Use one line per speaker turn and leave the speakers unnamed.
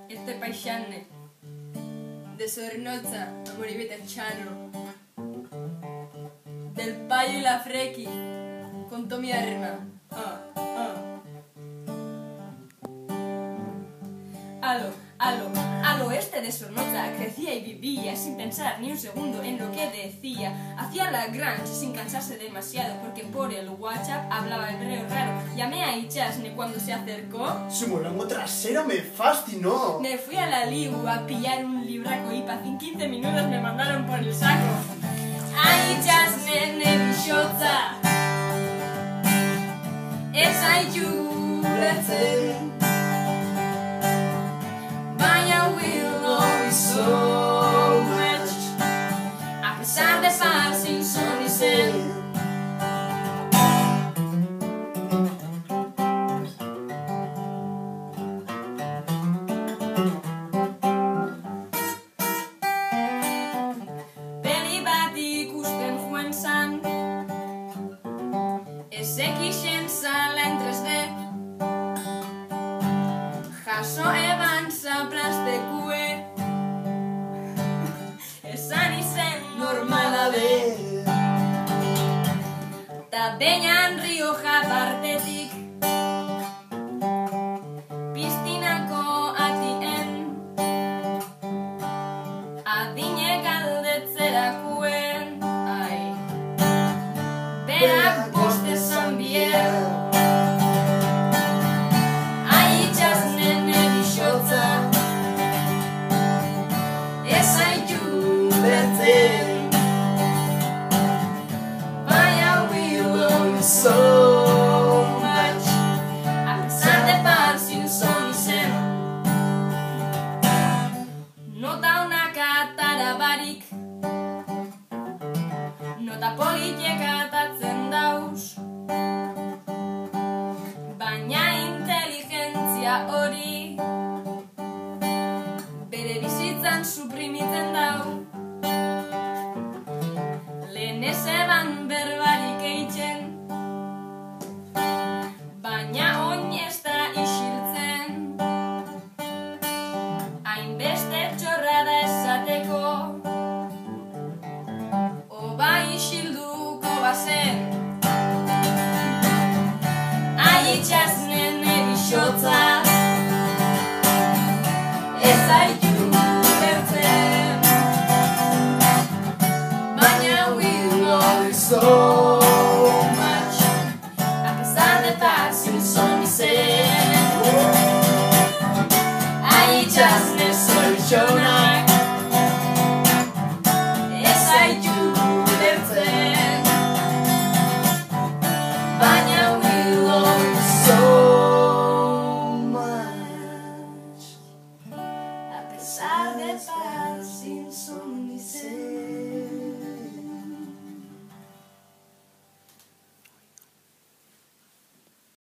Este paisane de Sornoza, Amoribeta Chano, del Payo y la Freki, contó mi arma. Al oeste de Sornoza crecía y vivía sin pensar ni un segundo en lo que decía. Hacía la granja sin cansarse demasiado porque por el WhatsApp hablaba hebreo raro. Llamé a Ichasne cuando se acercó.
Su morango trasero me fascinó.
Me fui a la Ligu a pillar un libraco y en 15 minutos me mandaron por el saco. A Ichasne nebixotza ez zaitu ulertzen. So much, a pesar de estar sin son ni ser. Peli bat ikusten joan zan, ez ekixen zala en 3D. Jaso eban zaplaztekue, esan izen normala be. Ta beñan Rioja partetik, piztinako atien, adine galdetzerakoen, berak bost esan bier. So much, a pesar de par sin son ni ser. Nota una katara barik, nota politek atatzen dauz, baina inteligentzia hori bere bizitzan suprimitzen dau. Lehen ez eban berbarik eitzen, baina oin ez da isiltzen. Hainbeste txorrada esateko, oba isilduko bazen. Itxasne nebixotza ez zaitu ulertzen, baina we love you so much, a pesar de estar sin son ni ser.